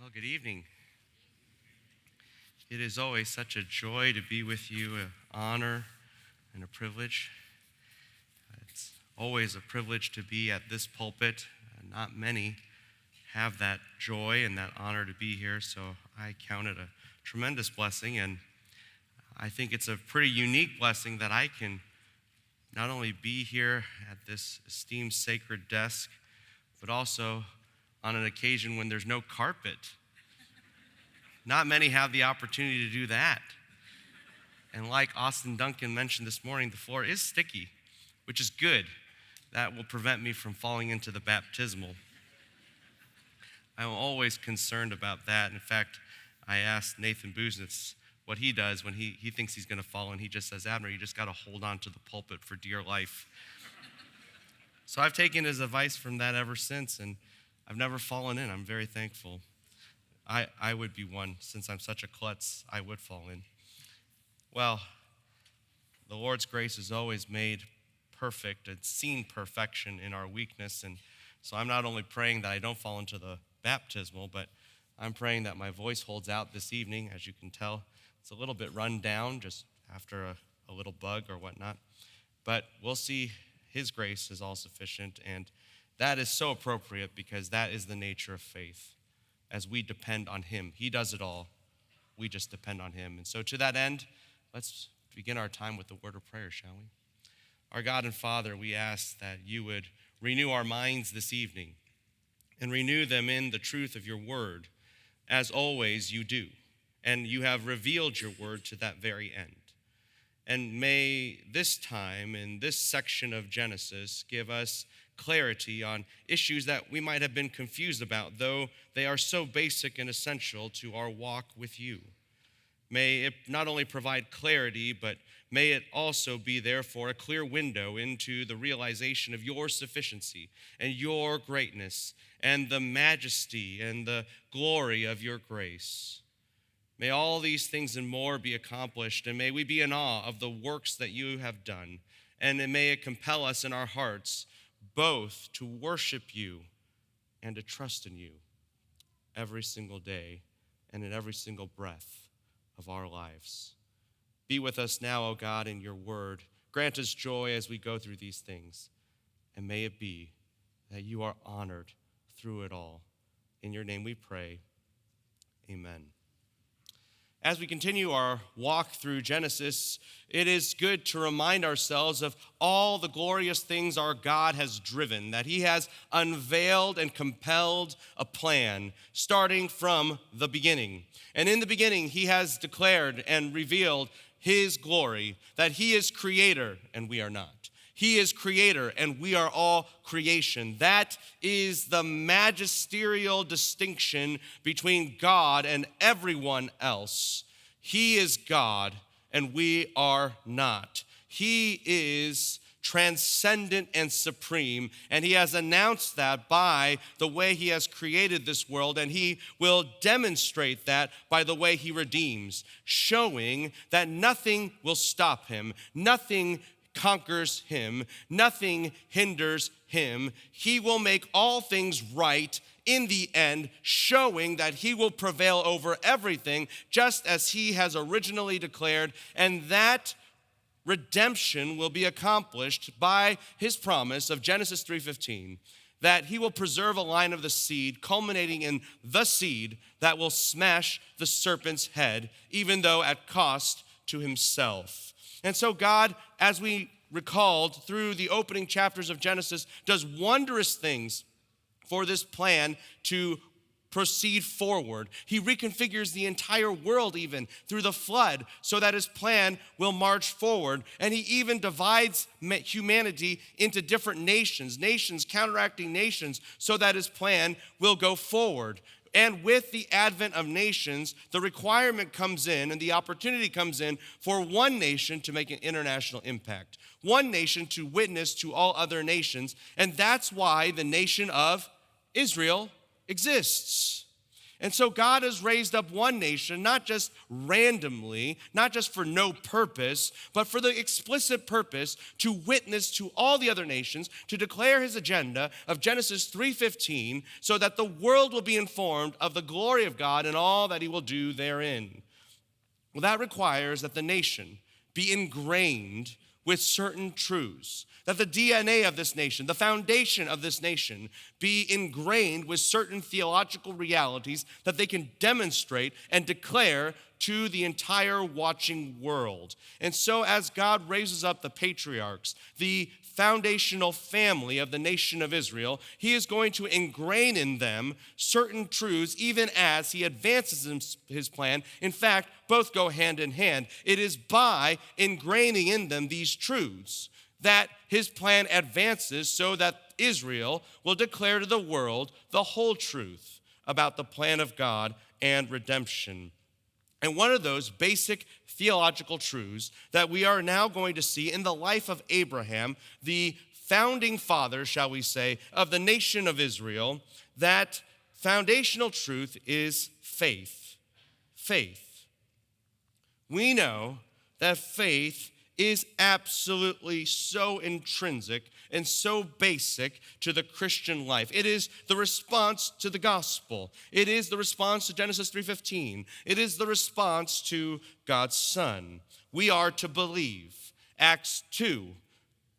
Well, good evening. It is always such a joy to be with you, an honor and a privilege. It's always a privilege to be at this pulpit. Not many have that joy and that honor to be here, so I count it a tremendous blessing, and I think it's a pretty unique blessing that I can not only be here at this esteemed sacred desk, but also on an occasion when there's no carpet. Not many have the opportunity to do that. And like Austin Duncan mentioned this morning, the floor is sticky, which is good. That will prevent me from falling into the baptismal. I'm always concerned about that. In fact, I asked Nathan Busenitz what he does when he thinks he's going to fall, and he just says, Abner, you just got to hold on to the pulpit for dear life. So I've taken his advice from that ever since, and I've never fallen in. I'm very thankful. I would be one. Since I'm such a klutz, I would fall in. Well, the Lord's grace is always made perfect. It's seen perfection in our weakness. And so I'm not only praying that I don't fall into the baptismal, but I'm praying that my voice holds out this evening. As you can tell, it's a little bit run down just after a little bug or whatnot. But we'll see. His grace is all sufficient, and that is so appropriate because that is the nature of faith. As we depend on him, he does it all. We just depend on him. And so to that end, let's begin our time with the word of prayer, shall we? Our God and Father, we ask that you would renew our minds this evening and renew them in the truth of your word, as always you do. And you have revealed your word to that very end. And may this time in this section of Genesis give us clarity on issues that we might have been confused about, though they are so basic and essential to our walk with you. May it not only provide clarity, but may it also be, therefore, a clear window into the realization of your sufficiency and your greatness and the majesty and the glory of your grace. May all these things and more be accomplished, and may we be in awe of the works that you have done, and may it compel us in our hearts both to worship you and to trust in you every single day and in every single breath of our lives. Be with us now, O God, in your word. Grant us joy as we go through these things, and may it be that you are honored through it all. In your name we pray, amen. As we continue our walk through Genesis, it is good to remind ourselves of all the glorious things our God has driven, that he has unveiled and compelled a plan starting from the beginning. And in the beginning, he has declared and revealed his glory, that he is creator and we are not. He is creator and we are all creation. That is the magisterial distinction between God and everyone else. He is God and we are not. He is transcendent and supreme, and he has announced that by the way he has created this world, and he will demonstrate that by the way he redeems, showing that nothing will stop him, nothing conquers him, nothing hinders him. He will make all things right in the end, showing that he will prevail over everything just as he has originally declared, and that redemption will be accomplished by his promise of Genesis 3:15, that he will preserve a line of the seed, culminating in the seed that will smash the serpent's head, even though at cost to himself. And so God, as we recalled through the opening chapters of Genesis, does wondrous things for this plan to proceed forward. He reconfigures the entire world even through the flood so that his plan will march forward. And he even divides humanity into different nations counteracting nations, so that his plan will go forward. And with the advent of nations, the requirement comes in and the opportunity comes in for one nation to make an international impact, one nation to witness to all other nations. And that's why the nation of Israel exists. And so God has raised up one nation, not just randomly, not just for no purpose, but for the explicit purpose to witness to all the other nations, to declare his agenda of Genesis 3:15, so that the world will be informed of the glory of God and all that he will do therein. Well, that requires that the nation be ingrained with certain truths, that the DNA of this nation, the foundation of this nation, be ingrained with certain theological realities that they can demonstrate and declare to the entire watching world. And so as God raises up the patriarchs, the foundational family of the nation of Israel, he is going to ingrain in them certain truths even as he advances his plan. In fact, both go hand in hand. It is by ingraining in them these truths that his plan advances so that Israel will declare to the world the whole truth about the plan of God and redemption. And one of those basic theological truths that we are now going to see in the life of Abraham, the founding father, shall we say, of the nation of Israel, that foundational truth is faith. Faith. We know that faith is absolutely so intrinsic and so basic to the Christian life. It is the response to the gospel. It is the response to Genesis 3:15. It is the response to God's Son. We are to believe. Acts 2,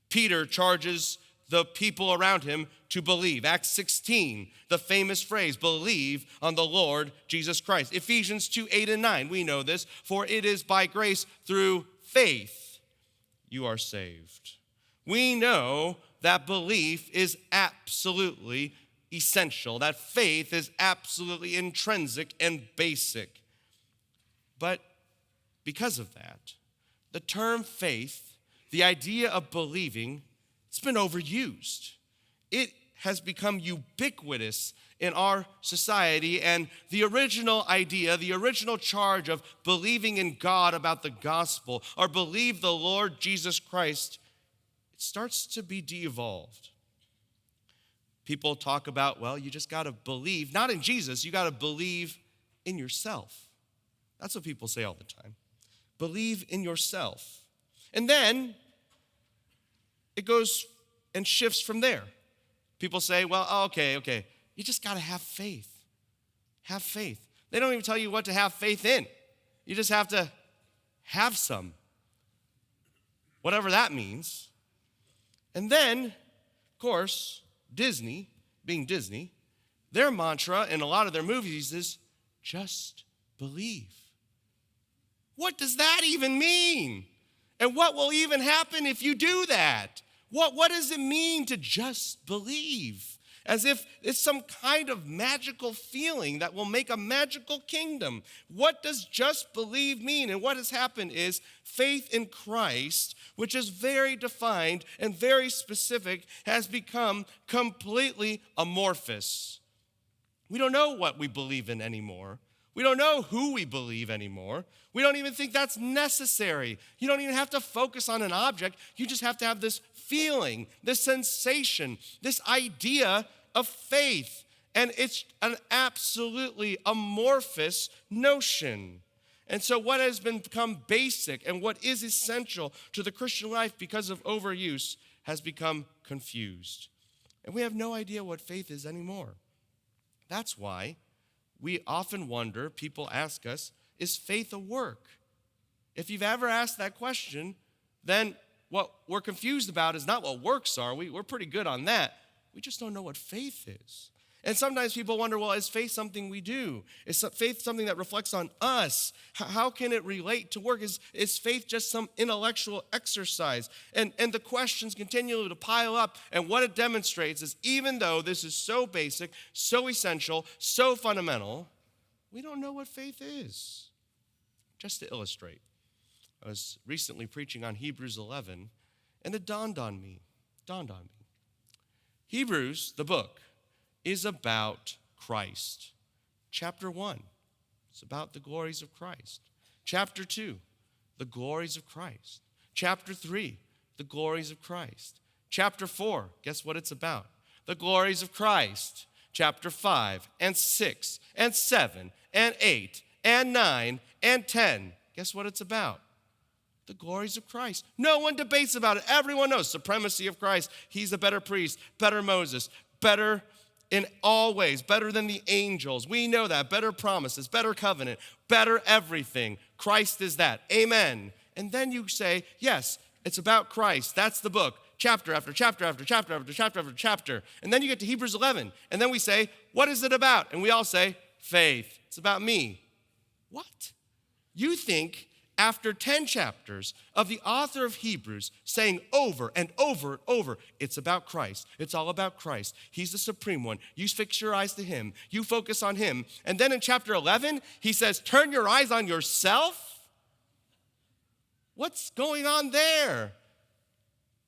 Peter charges the people around him to believe. Acts 16, the famous phrase, believe on the Lord Jesus Christ. Ephesians 2:8 and 9, we know this, for it is by grace through faith you are saved. We know that belief is absolutely essential, that faith is absolutely intrinsic and basic. But because of that, the term faith, the idea of believing, it's been overused. It has become ubiquitous in our society, and the original idea, the original charge of believing in God about the gospel, or believe the Lord Jesus Christ, it starts to be de-evolved. People talk about, well, you just got to believe, not in Jesus, you got to believe in yourself. That's what people say all the time. Believe in yourself. And then it goes and shifts from there. People say, well, okay. You just got to have faith. Have faith. They don't even tell you what to have faith in. You just have to have some. Whatever that means. And then, of course, Disney, being Disney, their mantra in a lot of their movies is just believe. What does that even mean? And what will even happen if you do that? What does it mean to just believe? As if it's some kind of magical feeling that will make a magical kingdom. What does just believe mean? And what has happened is faith in Christ, which is very defined and very specific, has become completely amorphous. We don't know what we believe in anymore. We don't know who we believe anymore. We don't even think that's necessary. You don't even have to focus on an object. You just have to have this feeling, this sensation, this idea of faith. And it's an absolutely amorphous notion. And so what has become basic and what is essential to the Christian life because of overuse has become confused. And we have no idea what faith is anymore. That's why we often wonder, people ask us, is faith a work? If you've ever asked that question, then what we're confused about is not what works are. We're pretty good on that. We just don't know what faith is. And sometimes people wonder, well, is faith something we do? Is faith something that reflects on us? How can it relate to work? Is faith just some intellectual exercise? And the questions continue to pile up. And what it demonstrates is even though this is so basic, so essential, so fundamental, we don't know what faith is. Just to illustrate, I was recently preaching on Hebrews 11, and it dawned on me. Hebrews, the book, is about Christ. Chapter 1, it's about the glories of Christ. Chapter 2, the glories of Christ. Chapter 3, the glories of Christ. Chapter 4, guess what it's about? The glories of Christ. chapter 5 and 6 and 7 and 8 and 9 and 10. Guess what it's about? The glories of Christ. No one debates about it. Everyone knows supremacy of Christ. He's a better priest, better Moses, better in all ways, better than the angels. We know that. Better promises, better covenant, better everything. Christ is that. Amen. And then you say, yes, it's about Christ. That's the book. Chapter after chapter after chapter after chapter after chapter. And then you get to Hebrews 11. And then we say, what is it about? And we all say, faith. It's about me. What? You think after 10 chapters of the author of Hebrews saying over and over and over, it's about Christ. It's all about Christ. He's the supreme one. You fix your eyes to him. You focus on him. And then in chapter 11, he says, turn your eyes on yourself? What's going on there?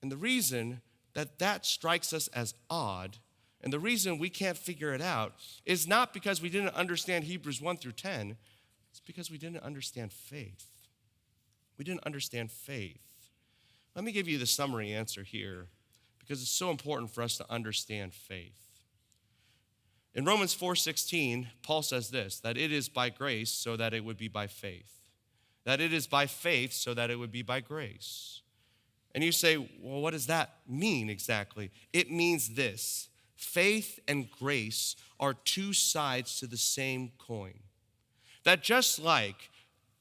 And the reason that strikes us as odd, and the reason we can't figure it out, is not because we didn't understand Hebrews 1 through 10. It's because we didn't understand faith. We didn't understand faith. Let me give you the summary answer here, because it's so important for us to understand faith. In Romans 4:16, Paul says this, that it is by grace so that it would be by faith. That it is by faith so that it would be by grace. And you say, well, what does that mean exactly? It means this: faith and grace are two sides to the same coin. That just like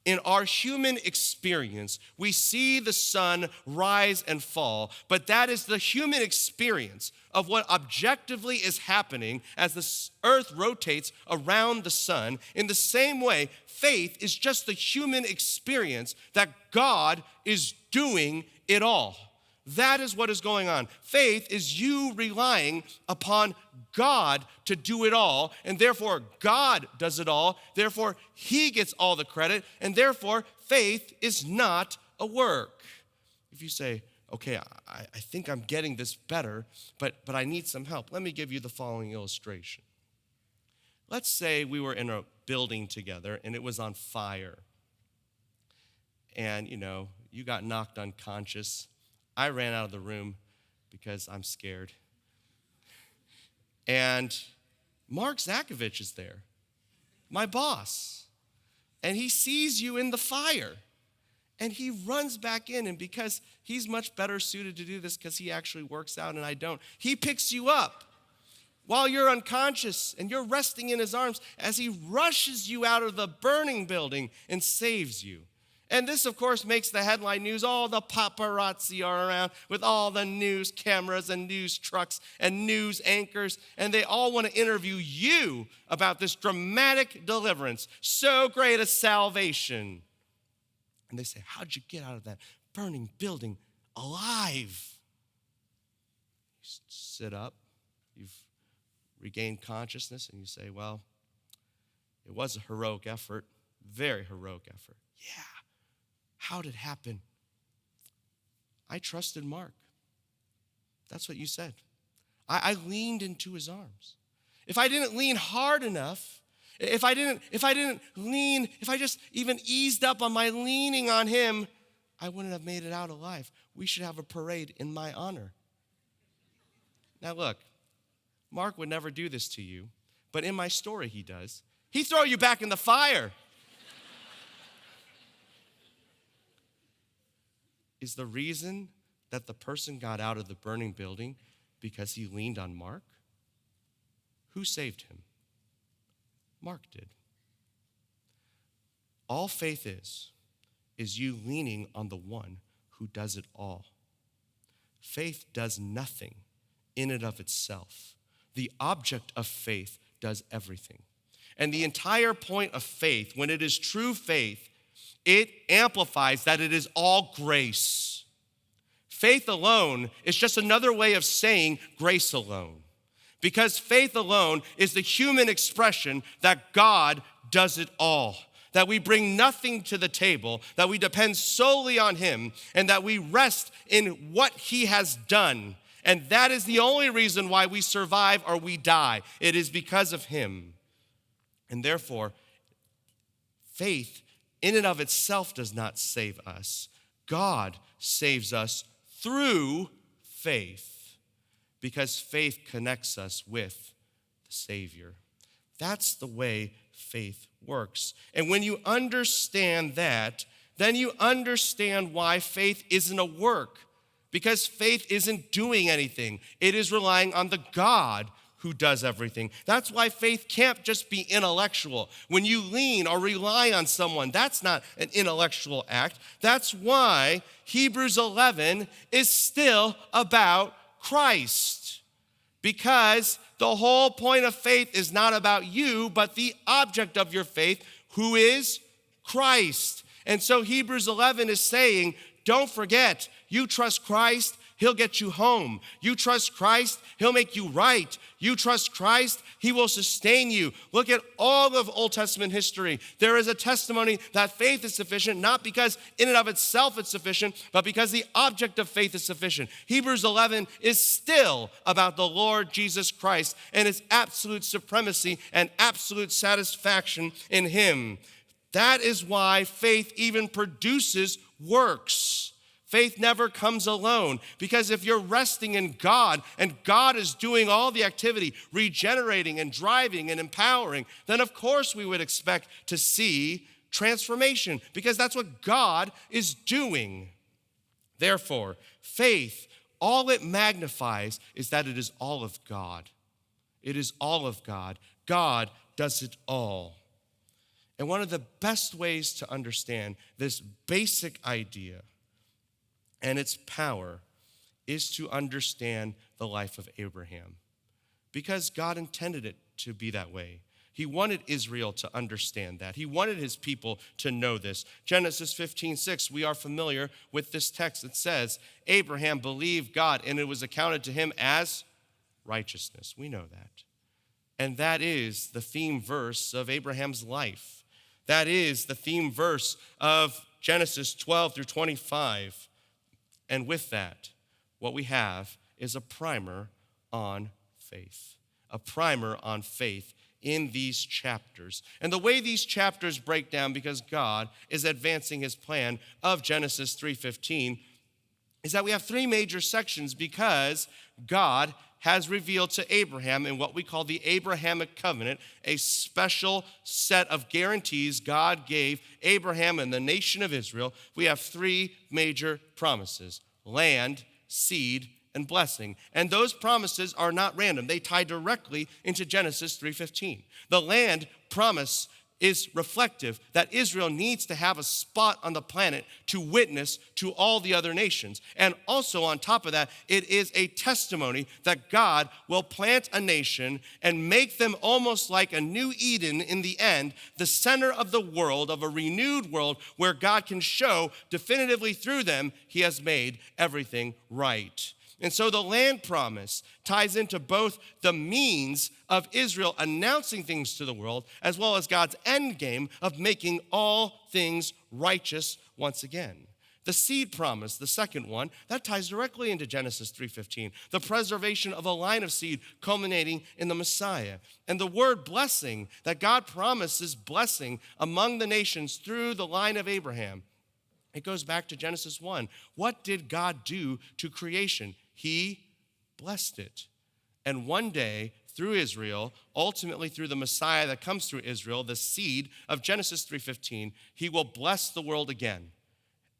in our human experience, we see the sun rise and fall, but that is the human experience of what objectively is happening as the earth rotates around the sun. In the same way, faith is just the human experience that God is doing it all. That is what is going on. Faith is you relying upon God to do it all, and therefore God does it all. Therefore, he gets all the credit, and therefore faith is not a work. If you say, okay, I think I'm getting this better, but I need some help, let me give you the following illustration. Let's say we were in a building together, and it was on fire. And, you got knocked unconscious. I ran out of the room because I'm scared. And Mark Zakovich is there, my boss. And he sees you in the fire. And he runs back in. And because he's much better suited to do this because he actually works out and I don't, he picks you up while you're unconscious and you're resting in his arms as he rushes you out of the burning building and saves you. And this, of course, makes the headline news. All the paparazzi are around with all the news cameras and news trucks and news anchors, and they all want to interview you about this dramatic deliverance. So great a salvation. And they say, how'd you get out of that burning building alive? You sit up, you've regained consciousness, and you say, well, it was a heroic effort, very heroic effort. Yeah. How did it happen? I trusted Mark. That's what you said. I leaned into his arms. If I didn't lean hard enough, if I just even eased up on my leaning on him, I wouldn't have made it out alive. We should have a parade in my honor. Now look, Mark would never do this to you, but in my story he does. He'd throw you back in the fire. Is the reason that the person got out of the burning building because he leaned on Mark? Who saved him? Mark did. All faith is you leaning on the one who does it all. Faith does nothing in and of itself. The object of faith does everything. And the entire point of faith, when it is true faith, it amplifies that it is all grace. Faith alone is just another way of saying grace alone. Because faith alone is the human expression that God does it all. That we bring nothing to the table, that we depend solely on him, and that we rest in what he has done. And that is the only reason why we survive or we die. It is because of him. And therefore, faith in and of itself does not save us. God saves us through faith, because faith connects us with the Savior. That's the way faith works. And when you understand that, then you understand why faith isn't a work. Because faith isn't doing anything. It is relying on the God who does everything. That's why faith can't just be intellectual. When you lean or rely on someone, that's not an intellectual act. That's why Hebrews 11 is still about Christ. Because the whole point of faith is not about you, but the object of your faith, who is Christ. And so Hebrews 11 is saying, don't forget, you trust Christ, he'll get you home. You trust Christ, he'll make you right. You trust Christ, he will sustain you. Look at all of Old Testament history. There is a testimony that faith is sufficient, not because in and of itself it's sufficient, but because the object of faith is sufficient. Hebrews 11 is still about the Lord Jesus Christ and his absolute supremacy and absolute satisfaction in him. That is why faith even produces works. Faith never comes alone, because if you're resting in God and God is doing all the activity, regenerating and driving and empowering, then of course we would expect to see transformation, because that's what God is doing. Therefore, faith, all it magnifies is that it is all of God. It is all of God. God does it all. And one of the best ways to understand this basic idea and its power is to understand the life of Abraham, because God intended it to be that way. He wanted Israel to understand that. He wanted his people to know this. Genesis 15:6, we are familiar with this text. It says, Abraham believed God, and it was accounted to him as righteousness. We know that. And that is the theme verse of Abraham's life. That is the theme verse of Genesis 12 through 25. And with that, what we have is a primer on faith. A primer on faith in these chapters. And the way these chapters break down, because God is advancing his plan of Genesis 3:15, is that we have three major sections, because God has revealed to Abraham in what we call the Abrahamic covenant, a special set of guarantees God gave Abraham and the nation of Israel. We have three major promises: land, seed, and blessing. And those promises are not random. They tie directly into Genesis 3:15. The land promise is reflective that Israel needs to have a spot on the planet to witness to all the other nations. And also on top of that, it is a testimony that God will plant a nation and make them almost like a new Eden in the end, the center of the world, of a renewed world where God can show definitively through them he has made everything right. And so the land promise ties into both the means of Israel announcing things to the world, as well as God's end game of making all things righteous once again. The seed promise, the second one, that ties directly into Genesis 3:15, the preservation of a line of seed culminating in the Messiah. And the word blessing, that God promises blessing among the nations through the line of Abraham. It goes back to Genesis 1. What did God do to creation? He blessed it. And one day, through Israel, ultimately through the Messiah that comes through Israel, the seed of Genesis 3:15, he will bless the world again,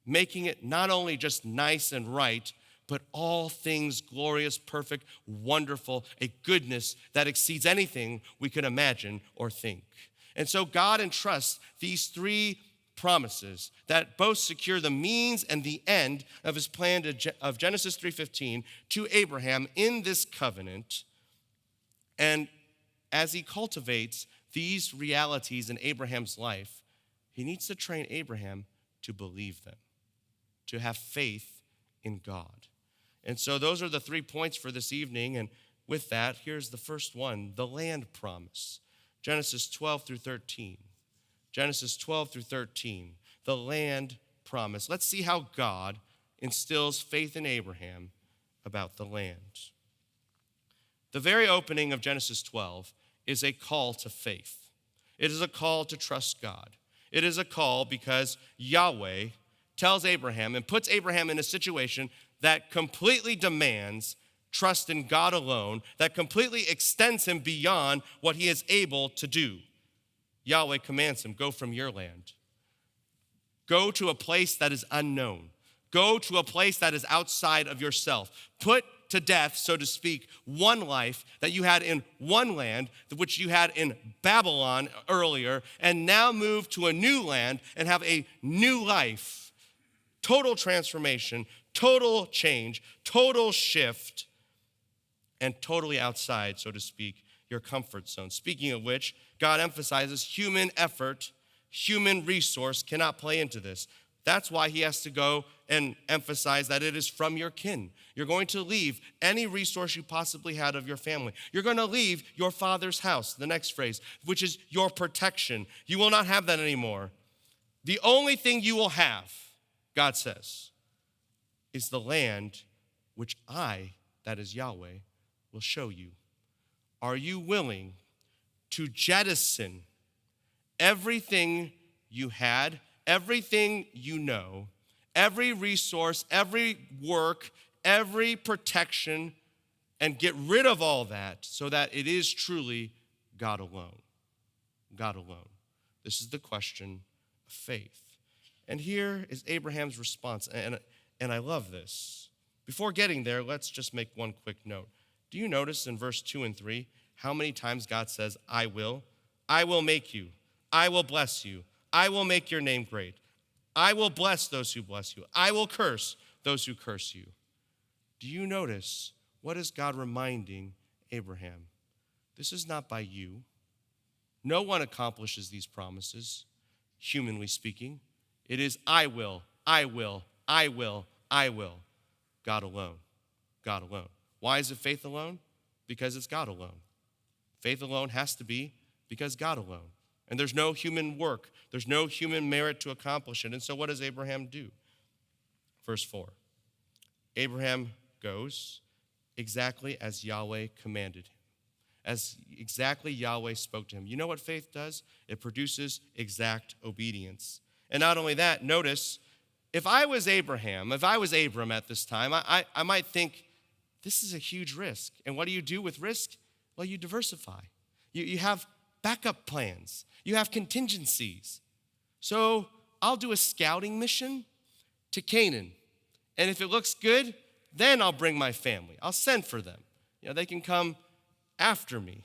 making it not only just nice and right, but all things glorious, perfect, wonderful, a goodness that exceeds anything we could imagine or think. And so God entrusts these three promises that both secure the means and the end of his plan of Genesis 3:15 to Abraham in this covenant. And as he cultivates these realities in Abraham's life, he needs to train Abraham to believe them, to have faith in God. And so those are the 3 points for this evening. And with that, here's the first one, the land promise. Genesis 12 through 13. Genesis 12 through 13, the land promise. Let's see how God instills faith in Abraham about the land. The very opening of Genesis 12 is a call to faith. It is a call to trust God. It is a call because Yahweh tells Abraham and puts Abraham in a situation that completely demands trust in God alone that completely extends him beyond what he is able to do. Yahweh commands him, go from your land. Go to a place that is unknown. Go to a place that is outside of yourself. Put to death, so to speak, one life that you had in one land, which you had in Babylon earlier, and now move to a new land and have a new life. Total transformation, total change, total shift, and totally outside, so to speak, your comfort zone. Speaking of which, God emphasizes human effort, human resource cannot play into this. That's why he has to go and emphasize that it is from your kin. You're going to leave any resource you possibly had of your family. You're going to leave your father's house, the next phrase, which is your protection. You will not have that anymore. The only thing you will have, God says, is the land which I, that is Yahweh, will show you. Are you willing to jettison everything you had, everything you know, every resource, every work, every protection, and get rid of all that so that it is truly God alone? God alone. This is the question of faith. And here is Abraham's response, and I love this. Before getting there, let's just make one quick note. Do you notice in verse 2 and 3 how many times God says, I will make you, I will bless you, I will make your name great, I will bless those who bless you, I will curse those who curse you. Do you notice what is God reminding Abraham? This is not by you. No one accomplishes these promises, humanly speaking. It is I will, I will, I will, I will. God alone, God alone. Why is it faith alone? Because it's God alone. Faith alone has to be because God alone. And there's no human work. There's no human merit to accomplish it. And so what does Abraham do? Verse 4. Abraham goes exactly as Yahweh commanded him, as exactly Yahweh spoke to him. You know what faith does? It produces exact obedience. And not only that, notice, if I was Abraham, if I was Abram at this time, I might think, this is a huge risk. And what do you do with risk? Well, you diversify. You have backup plans. You have contingencies. So I'll do a scouting mission to Canaan. And if it looks good, then I'll bring my family. I'll send for them. They can come after me.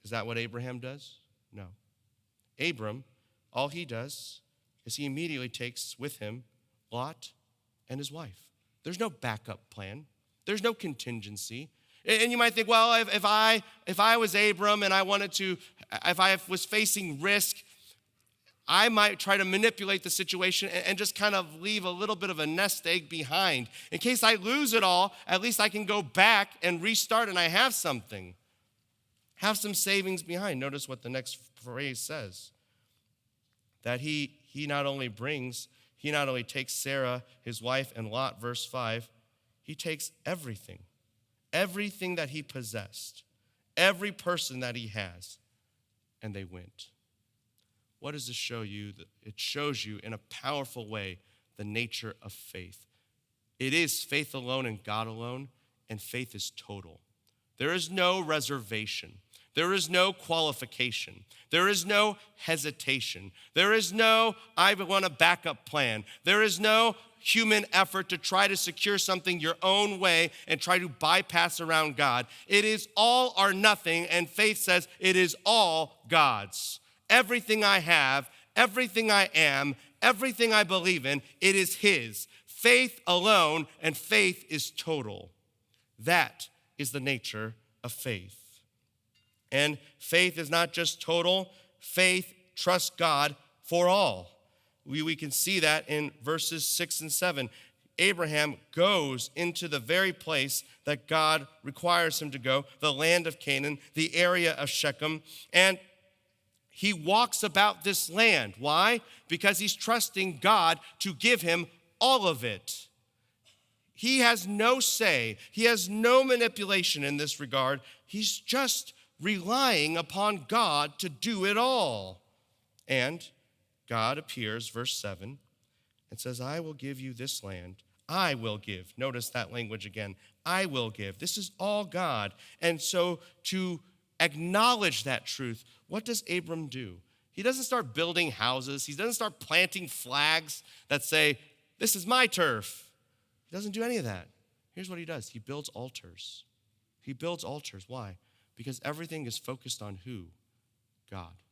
Is that what Abraham does? No. Abram, all he does is he immediately takes with him Lot and his wife. There's no backup plan. There's no contingency. And you might think, well, if I was Abram and if I was facing risk, I might try to manipulate the situation and just kind of leave a little bit of a nest egg behind. In case I lose it all, at least I can go back and restart and I have something. Have some savings behind. Notice what the next phrase says. That he not only takes Sarah, his wife, and Lot, verse 5, he takes everything that he possessed, every person that he has, and they went. What does this show you? It shows you in a powerful way the nature of faith. It is faith alone and God alone, and faith is total. There is no reservation. There is no qualification. There is no hesitation. There is no, I want a backup plan. There is no human effort to try to secure something your own way and try to bypass around God. It is all or nothing, and faith says it is all God's. Everything I have, everything I am, everything I believe in, it is his. Faith alone, and faith is total. That is the nature of faith. And faith is not just total. Faith trusts God for all. We can see that in verses 6 and 7. Abraham goes into the very place that God requires him to go, the land of Canaan, the area of Shechem, and he walks about this land. Why? Because he's trusting God to give him all of it. He has no say. He has no manipulation in this regard. He's just relying upon God to do it all. And God appears, verse 7, and says, I will give you this land. I will give. Notice that language again. I will give. This is all God. And so to acknowledge that truth, what does Abram do? He doesn't start building houses. He doesn't start planting flags that say, this is my turf. He doesn't do any of that. Here's what he does. He builds altars. He builds altars. Why? Because everything is focused on who? God.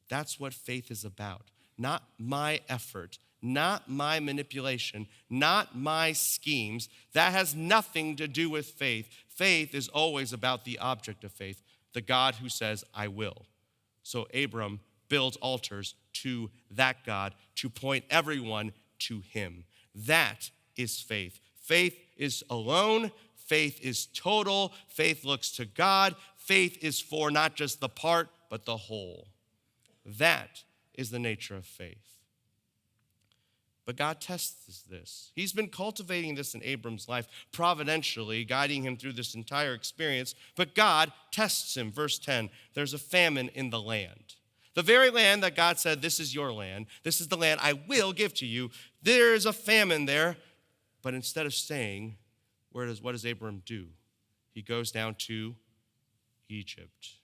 That's what faith is about. Not my effort, not my manipulation, not my schemes. That has nothing to do with faith. Faith is always about the object of faith, the God who says, I will. So Abram builds altars to that God to point everyone to him. That is faith. Faith is alone. Faith is total. Faith looks to God. Faith is for not just the part, but the whole. That is the nature of faith. But God tests this. He's been cultivating this in Abram's life, providentially guiding him through this entire experience. But God tests him. Verse 10, there's a famine in the land. The very land that God said, this is your land. This is the land I will give to you. There is a famine there. But instead of staying, what does Abram do? He goes down to Egypt.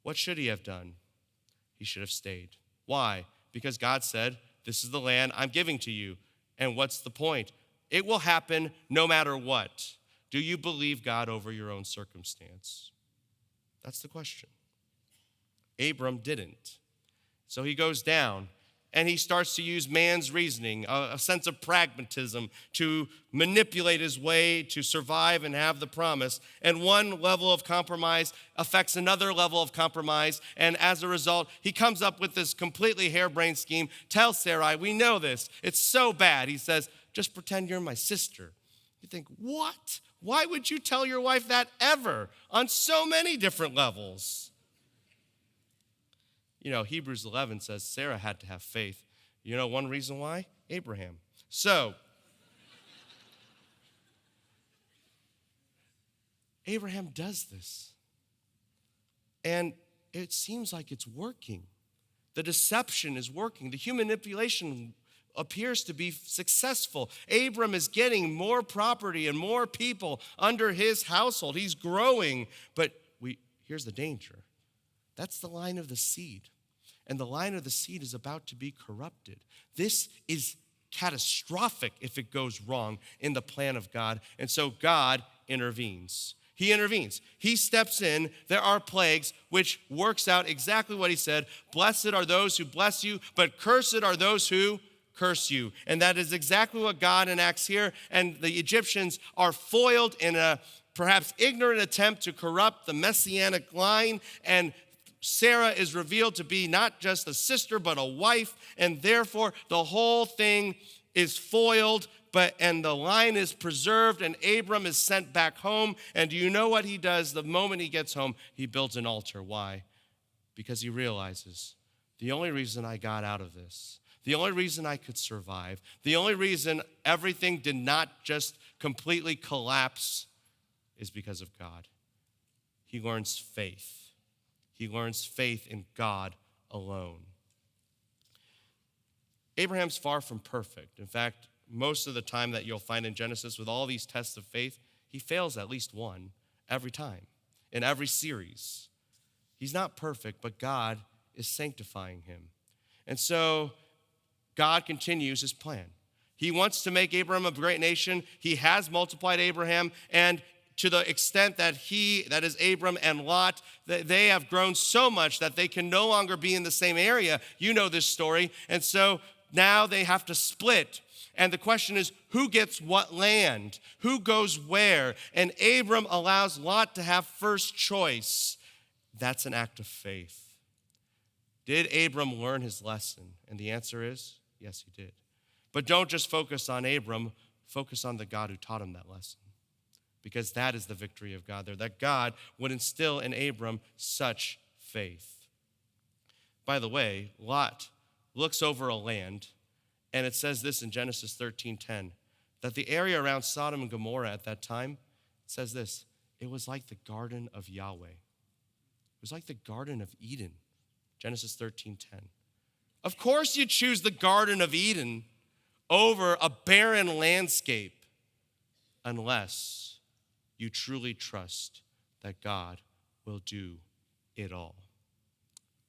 What should he have done? He should have stayed. Why? Because God said, this is the land I'm giving to you. And what's the point? It will happen no matter what. Do you believe God over your own circumstance? That's the question. Abram didn't. So he goes down and he starts to use man's reasoning, a sense of pragmatism to manipulate his way to survive and have the promise. And one level of compromise affects another level of compromise. And as a result, he comes up with this completely harebrained scheme. Tell Sarai, we know this. It's so bad. He says, just pretend you're my sister. You think, what? Why would you tell your wife that ever? On so many different levels. You know, Hebrews 11 says Sarah had to have faith. You know one reason why? Abraham. So, Abraham does this. And it seems like it's working. The deception is working. The human manipulation appears to be successful. Abram is getting more property and more people under his household. He's growing. But here's the danger. That's the line of the seed. And the line of the seed is about to be corrupted. This is catastrophic if it goes wrong in the plan of God. And so God intervenes. He intervenes. He steps in. There are plagues, which works out exactly what he said. Blessed are those who bless you, but cursed are those who curse you. And that is exactly what God enacts here. And the Egyptians are foiled in a perhaps ignorant attempt to corrupt the messianic line. And Sarah is revealed to be not just a sister, but a wife, and therefore the whole thing is foiled, and the line is preserved, and Abram is sent back home. And do you know what he does the moment he gets home? He builds an altar. Why? Because he realizes the only reason I got out of this, the only reason I could survive, the only reason everything did not just completely collapse is because of God. He learns faith. He learns faith in God alone. Abraham's far from perfect. In fact, most of the time that you'll find in Genesis with all these tests of faith, he fails at least one every time, in every series. He's not perfect, but God is sanctifying him. And so God continues his plan. He wants to make Abraham a great nation. He has multiplied Abraham, and to the extent that that is Abram and Lot, they have grown so much that they can no longer be in the same area. You know this story. And so now they have to split. And the question is, who gets what land? Who goes where? And Abram allows Lot to have first choice. That's an act of faith. Did Abram learn his lesson? And the answer is, yes, he did. But don't just focus on Abram. Focus on the God who taught him that lesson. Because that is the victory of God there, that God would instill in Abram such faith. By the way, Lot looks over a land, and it says this in Genesis 13:10, that the area around Sodom and Gomorrah at that time, it says this, it was like the garden of Yahweh. It was like the Garden of Eden, Genesis 13:10. Of course you choose the Garden of Eden over a barren landscape unless you truly trust that God will do it all.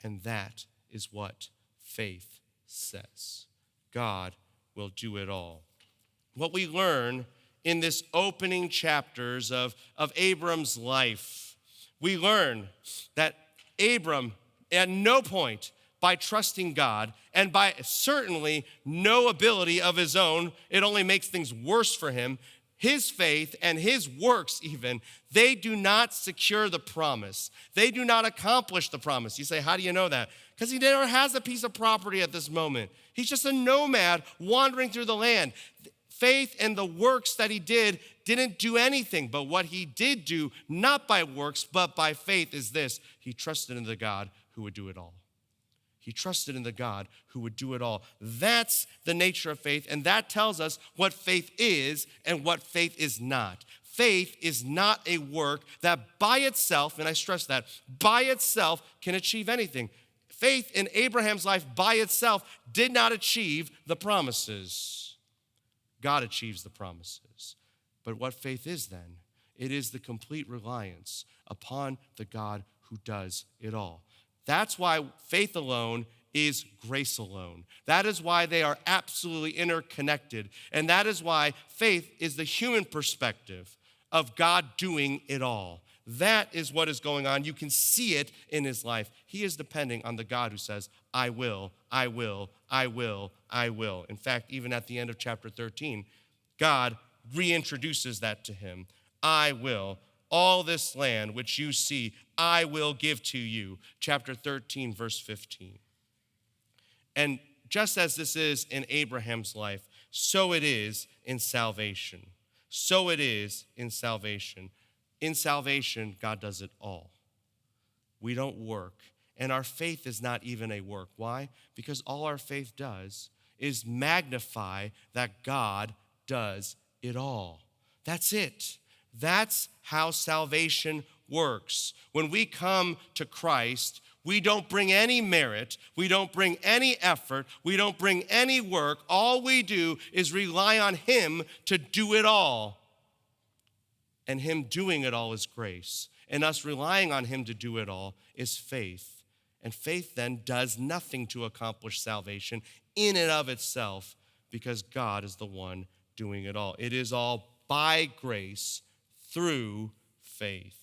And that is what faith says. God will do it all. What we learn in this opening chapters of Abram's life, we learn that Abram at no point by trusting God and by certainly no ability of his own, it only makes things worse for him. His faith and his works even, they do not secure the promise. They do not accomplish the promise. You say, how do you know that? Because he never has a piece of property at this moment. He's just a nomad wandering through the land. Faith and the works that he didn't do anything. But what he did do, not by works, but by faith, is this. He trusted in the God who would do it all. He trusted in the God who would do it all. That's the nature of faith, and that tells us what faith is and what faith is not. Faith is not a work that by itself, and I stress that, by itself can achieve anything. Faith in Abraham's life by itself did not achieve the promises. God achieves the promises. But what faith is then? It is the complete reliance upon the God who does it all. That's why faith alone is grace alone. That is why they are absolutely interconnected. And that is why faith is the human perspective of God doing it all. That is what is going on. You can see it in his life. He is depending on the God who says, I will, I will, I will, I will. In fact, even at the end of chapter 13, God reintroduces that to him. I will. All this land which you see, I will give to you. Chapter 13, verse 15. And just as this is in Abraham's life, so it is in salvation. So it is in salvation. In salvation, God does it all. We don't work. And our faith is not even a work. Why? Because all our faith does is magnify that God does it all. That's it. That's how salvation works. When we come to Christ, we don't bring any merit, we don't bring any effort, we don't bring any work. All we do is rely on him to do it all. And him doing it all is grace. And us relying on him to do it all is faith. And faith then does nothing to accomplish salvation in and of itself because God is the one doing it all. It is all by grace through faith.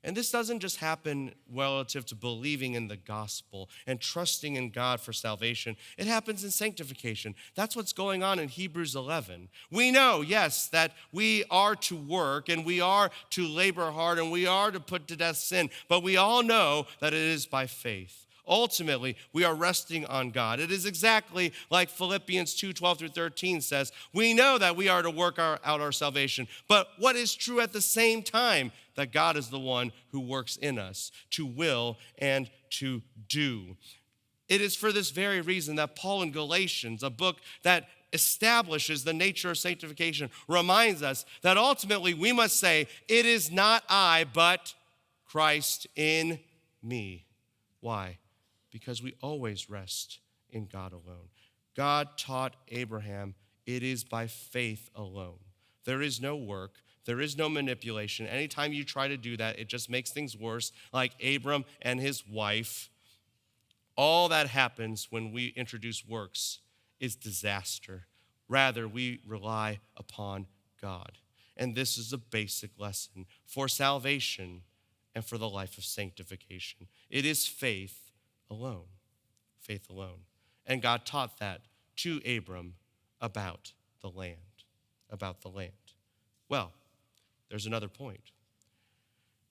And this doesn't just happen relative to believing in the gospel and trusting in God for salvation. It happens in sanctification. That's what's going on in Hebrews 11. We know, yes, that we are to work and we are to labor hard and we are to put to death sin, but we all know that it is by faith. Ultimately, we are resting on God. It is exactly like Philippians 2:12 through 13 says, we know that we are to work out our salvation. But what is true at the same time? That God is the one who works in us to will and to do. It is for this very reason that Paul in Galatians, a book that establishes the nature of sanctification, reminds us that ultimately we must say, it is not I, but Christ in me. Why? Because we always rest in God alone. God taught Abraham, it is by faith alone. There is no work. There is no manipulation. Anytime you try to do that, it just makes things worse, like Abram and his wife. All that happens when we introduce works is disaster. Rather, we rely upon God. And this is a basic lesson for salvation and for the life of sanctification. It is faith alone. Faith alone. And God taught that to Abram about the land. About the land. Well, there's another point.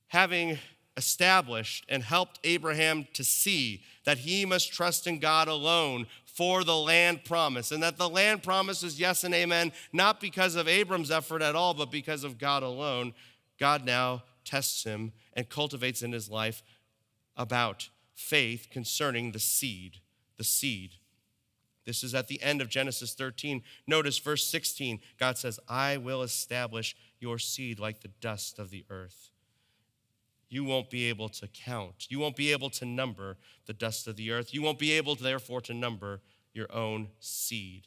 Having established and helped Abraham to see that he must trust in God alone for the land promise, and that the land promise is yes and amen, not because of Abram's effort at all, but because of God alone, God now tests him and cultivates in his life about faith concerning the seed. The seed. This is at the end of Genesis 13. Notice verse 16. God says, I will establish your seed like the dust of the earth. You won't be able to count. You won't be able to number the dust of the earth. You won't be able, therefore, to number your own seed.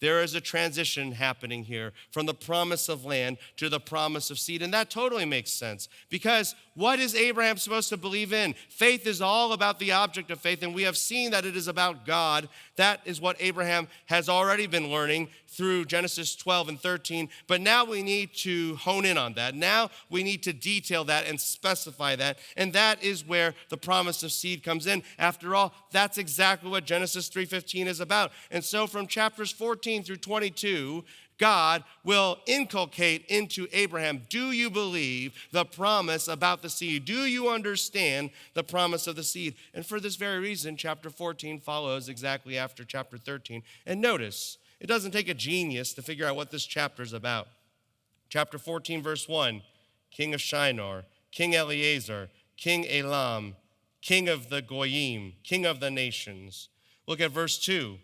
There is a transition happening here from the promise of land to the promise of seed. And that totally makes sense, because what is Abraham supposed to believe in? Faith is all about the object of faith, and we have seen that it is about God. That is what Abraham has already been learning through Genesis 12 and 13. But now we need to hone in on that. Now we need to detail that and specify that. And that is where the promise of seed comes in. After all, that's exactly what Genesis 3:15 is about. And so from chapters 14 through 22, God will inculcate into Abraham, do you believe the promise about the seed? Do you understand the promise of the seed? And for this very reason, chapter 14 follows exactly after chapter 13. And notice, it doesn't take a genius to figure out what this chapter is about. Chapter 14, verse 1, king of Shinar, King Eleazar, King Elam, king of the Goyim, king of the nations. Look at verse 2.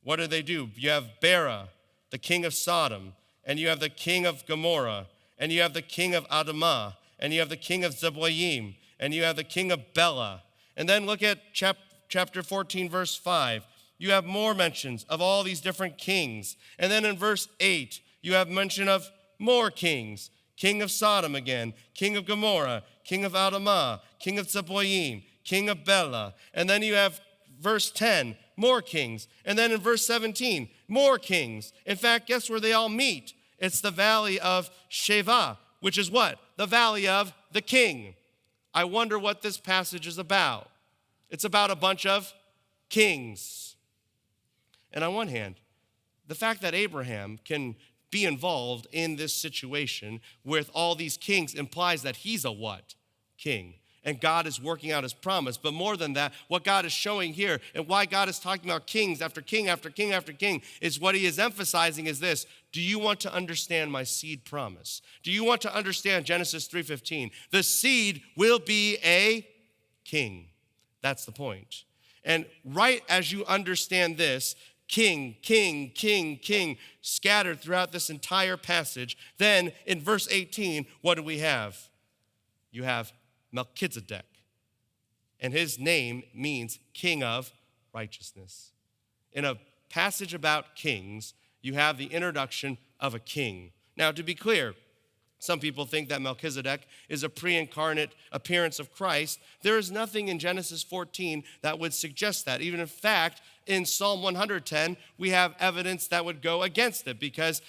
What do? You have Bera, the king of Sodom, and you have the king of Gomorrah, and you have the king of Adamah, and you have the king of Zeboyim, and you have the king of Bela. And then look at chapter 14, verse 5. You have more mentions of all these different kings. And then in verse 8, you have mention of more kings. King of Sodom again, king of Gomorrah, king of Adamah, king of Zeboyim, king of Bela. And then you have verse 10, more kings. And then in verse 17, more kings. In fact, guess where they all meet? It's the valley of Sheva, which is what? The valley of the king. I wonder what this passage is about. It's about a bunch of kings. And on one hand, the fact that Abraham can be involved in this situation with all these kings implies that he's a what? King. And God is working out his promise. But more than that, what God is showing here and why God is talking about kings after king after king after king is what he is emphasizing is this. Do you want to understand my seed promise? Do you want to understand Genesis 3:15? The seed will be a king. That's the point. And right as you understand this, king, king, king, king, scattered throughout this entire passage, then in verse 18, what do we have? You have Melchizedek, and his name means king of righteousness. In a passage about kings, you have the introduction of a king. Now, to be clear, some people think that Melchizedek is a pre-incarnate appearance of Christ. There is nothing in Genesis 14 that would suggest that. Even in fact, in Psalm 110, we have evidence that would go against it, because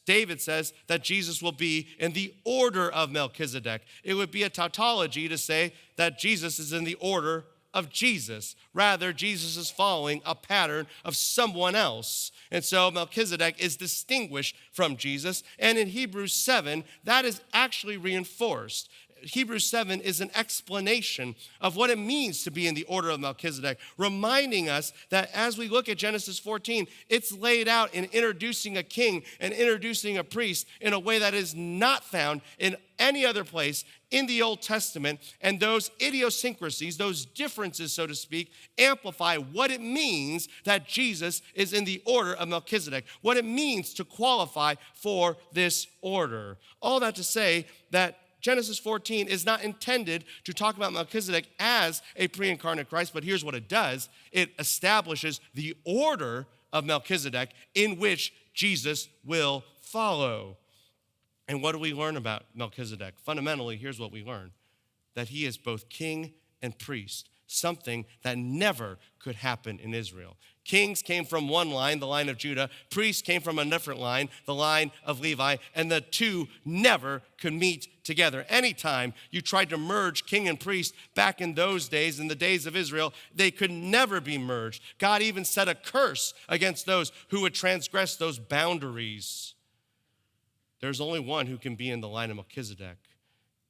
David says that Jesus will be in the order of Melchizedek. It would be a tautology to say that Jesus is in the order of Jesus. Rather, Jesus is following a pattern of someone else. And so Melchizedek is distinguished from Jesus. And in Hebrews 7, that is actually reinforced. Hebrews 7 is an explanation of what it means to be in the order of Melchizedek, reminding us that as we look at Genesis 14, it's laid out in introducing a king and introducing a priest in a way that is not found in any other place in the Old Testament. And those idiosyncrasies, those differences, so to speak, amplify what it means that Jesus is in the order of Melchizedek, what it means to qualify for this order. All that to say that Genesis 14 is not intended to talk about Melchizedek as a pre-incarnate Christ, but here's what it does. It establishes the order of Melchizedek in which Jesus will follow. And what do we learn about Melchizedek? Fundamentally, here's what we learn: that he is both king and priest, something that never could happen in Israel. Kings came from one line, the line of Judah. Priests came from a different line, the line of Levi. And the two never could meet together. Anytime you tried to merge king and priest back in those days, in the days of Israel, they could never be merged. God even set a curse against those who would transgress those boundaries. There's only one who can be in the line of Melchizedek,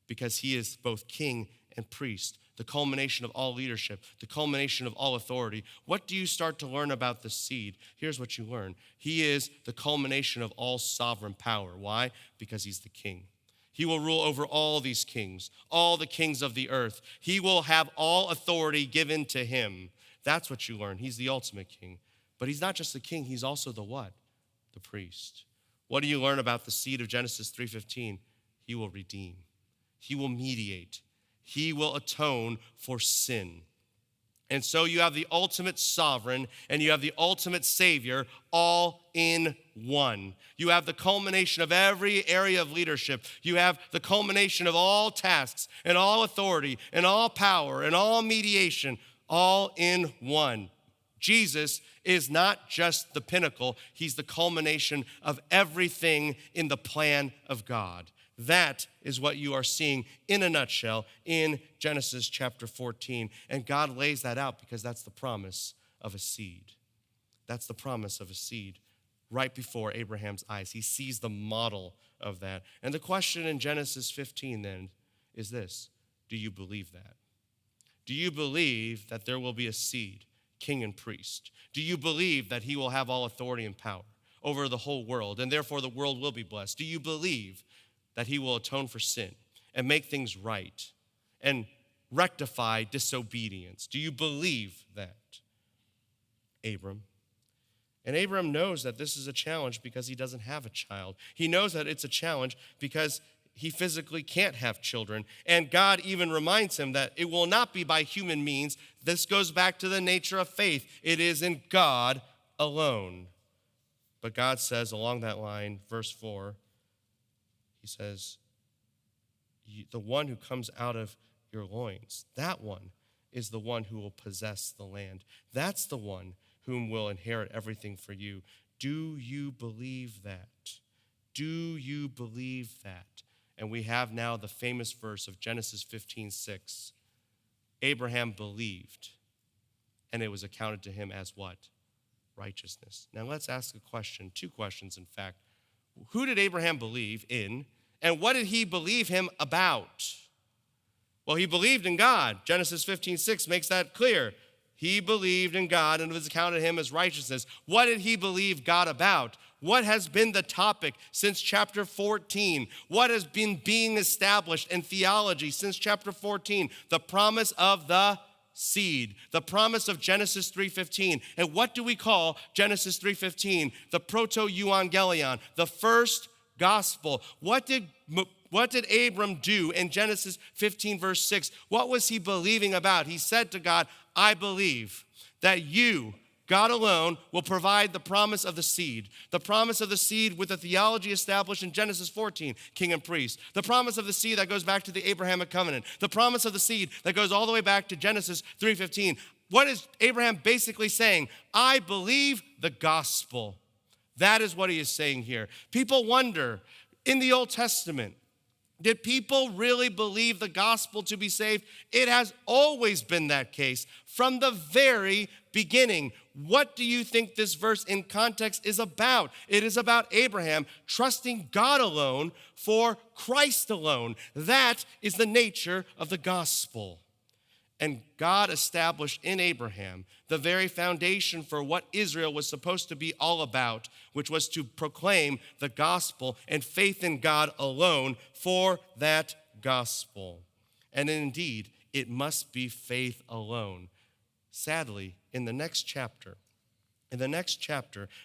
because he is both king and priest, the culmination of all leadership, the culmination of all authority. What do you start to learn about the seed? Here's what you learn. He is the culmination of all sovereign power. Why? Because he's the king. He will rule over all these kings, all the kings of the earth. He will have all authority given to him. That's what you learn. He's the ultimate king. But he's not just the king, he's also the what? The priest. What do you learn about the seed of Genesis 3:15? He will redeem. He will mediate. He will atone for sin. And so you have the ultimate sovereign and you have the ultimate savior all in one. You have the culmination of every area of leadership. You have the culmination of all tasks and all authority and all power and all mediation all in one. Jesus is not just the pinnacle, he's the culmination of everything in the plan of God. That is what you are seeing in a nutshell in Genesis chapter 14. And God lays that out because that's the promise of a seed. That's the promise of a seed right before Abraham's eyes. He sees the model of that. And the question in Genesis 15 then is this: do you believe that? Do you believe that there will be a seed, king and priest? Do you believe that he will have all authority and power over the whole world, and therefore the world will be blessed? Do you believe that he will atone for sin and make things right and rectify disobedience? Do you believe that, Abram? And Abram knows that this is a challenge because he doesn't have a child. He knows that it's a challenge because he physically can't have children. And God even reminds him that it will not be by human means. This goes back to the nature of faith. It is in God alone. But God says along that line, verse 4, he says, the one who comes out of your loins, that one is the one who will possess the land. That's the one whom will inherit everything for you. Do you believe that? Do you believe that? And we have now the famous verse of Genesis 15:6. Abraham believed, and it was accounted to him as what? Righteousness. Now let's ask a question, two questions in fact. Who did Abraham believe in, and what did he believe him about? Well, he believed in God. Genesis 15:6 makes that clear. He believed in God, and it was accounted to him as righteousness. What did he believe God about? What has been the topic since chapter 14? What has been being established in theology since chapter 14? The promise of the seed, the promise of Genesis 3:15. And what do we call Genesis 3:15? The proto-euangelion, the first gospel. What did Abram do in Genesis 15 verse 6? What was he believing about? He said to God, I believe that you, God alone, will provide the promise of the seed. The promise of the seed with the theology established in Genesis 14, king and priest. The promise of the seed that goes back to the Abrahamic covenant. The promise of the seed that goes all the way back to Genesis 3:15. What is Abraham basically saying? I believe the gospel. That is what he is saying here. People wonder, in the Old Testament, did people really believe the gospel to be saved? It has always been that case from the very beginning. What do you think this verse in context is about? It is about Abraham trusting God alone for Christ alone. That is the nature of the gospel. And God established in Abraham the very foundation for what Israel was supposed to be all about, which was to proclaim the gospel and faith in God alone for that gospel. And indeed, it must be faith alone. Sadly, in the next chapter,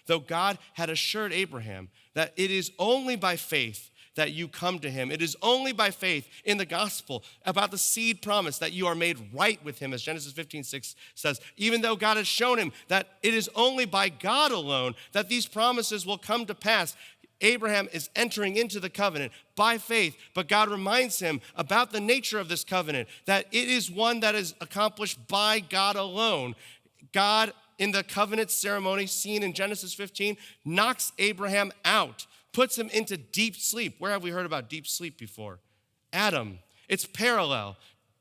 though God had assured Abraham that it is only by faith that you come to him. It is only by faith in the gospel about the seed promise that you are made right with him, as Genesis 15:6 says. Even though God has shown him that it is only by God alone that these promises will come to pass, Abraham is entering into the covenant by faith, but God reminds him about the nature of this covenant, that it is one that is accomplished by God alone. God, in the covenant ceremony seen in Genesis 15, knocks Abraham out, puts him into deep sleep. Where have we heard about deep sleep before? Adam. It's parallel.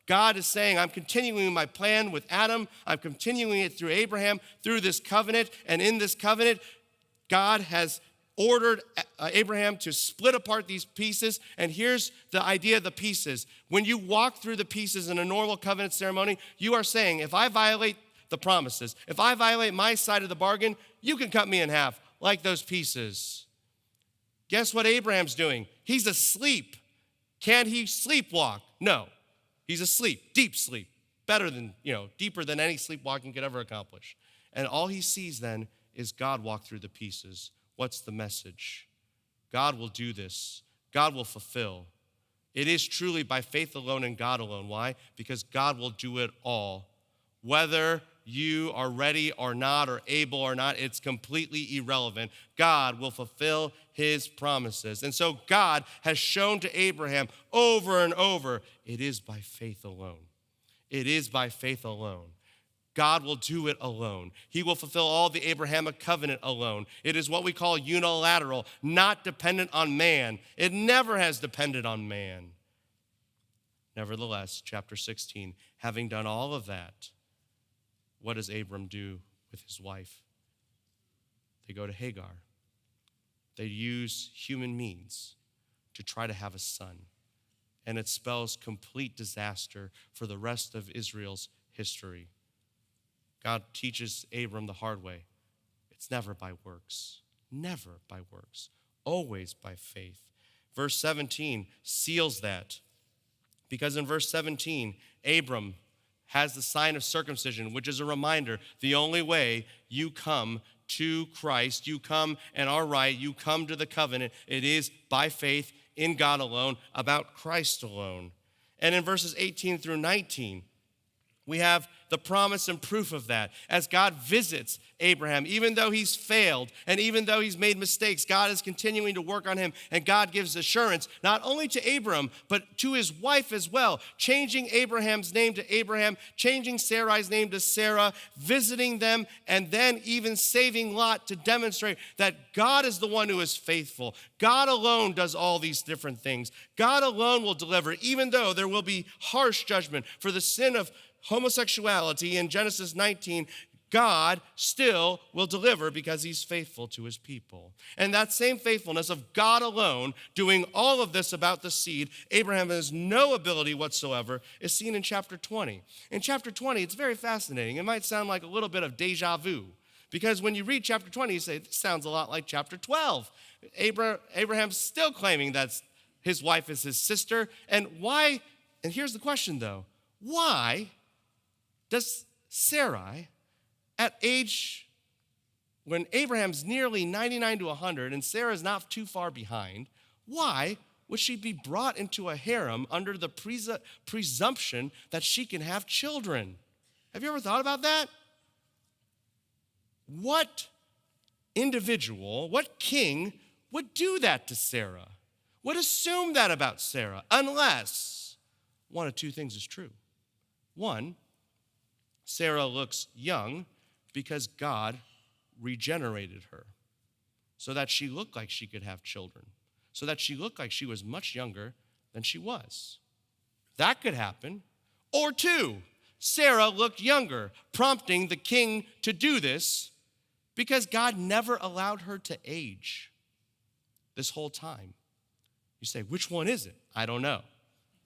God is saying, I'm continuing my plan with Adam. I'm continuing it through Abraham, through this covenant. And in this covenant, God has ordered Abraham to split apart these pieces. And here's the idea of the pieces. When you walk through the pieces in a normal covenant ceremony, you are saying, if I violate the promises, if I violate my side of the bargain, you can cut me in half like those pieces. Guess what Abraham's doing? He's asleep. Can he sleepwalk? No. He's asleep, deep sleep. Better than, deeper than any sleepwalking could ever accomplish. And all he sees then is God walk through the pieces. What's the message? God will do this. God will fulfill. It is truly by faith alone and God alone. Why? Because God will do it all Whether you are ready or not, or able or not, it's completely irrelevant. God will fulfill his promises. And so God has shown to Abraham over and over, it is by faith alone. It is by faith alone. God will do it alone. He will fulfill all the Abrahamic covenant alone. It is what we call unilateral, not dependent on man. It never has depended on man. Nevertheless, chapter 16, having done all of that, what does Abram do with his wife? They go to Hagar. They use human means to try to have a son. And it spells complete disaster for the rest of Israel's history. God teaches Abram the hard way. It's never by works. Never by works. Always by faith. Verse 17 seals that. Because in verse 17, Abram has the sign of circumcision, which is a reminder, the only way you come to Christ, you come and are right, you come to the covenant, it is by faith in God alone, about Christ alone. And in verses 18 through 19, we have the promise and proof of that. As God visits Abraham, even though he's failed and even though he's made mistakes, God is continuing to work on him. And God gives assurance not only to Abram, but to his wife as well, changing Abraham's name to Abraham, changing Sarai's name to Sarah, visiting them, and then even saving Lot to demonstrate that God is the one who is faithful. God alone does all these different things. God alone will deliver, even though there will be harsh judgment for the sin of homosexuality in Genesis 19, God still will deliver because he's faithful to his people. And that same faithfulness of God alone doing all of this about the seed, Abraham has no ability whatsoever, is seen in chapter 20. In chapter 20, it's very fascinating. It might sound like a little bit of deja vu, because when you read chapter 20, you say, this sounds a lot like chapter 12. Abraham's still claiming that his wife is his sister. And why, and here's the question though, why does Sarai, at age when Abraham's nearly 99 to 100 and Sarah's not too far behind, why would she be brought into a harem under the presumption that she can have children? Have you ever thought about that? What individual, what king would do that to Sarah? Would assume that about Sarah, unless one of two things is true. One, Sarah looks young because God regenerated her so that she looked like she could have children, so that she looked like she was much younger than she was. That could happen. Or two, Sarah looked younger, prompting the king to do this because God never allowed her to age this whole time. You say, which one is it? I don't know.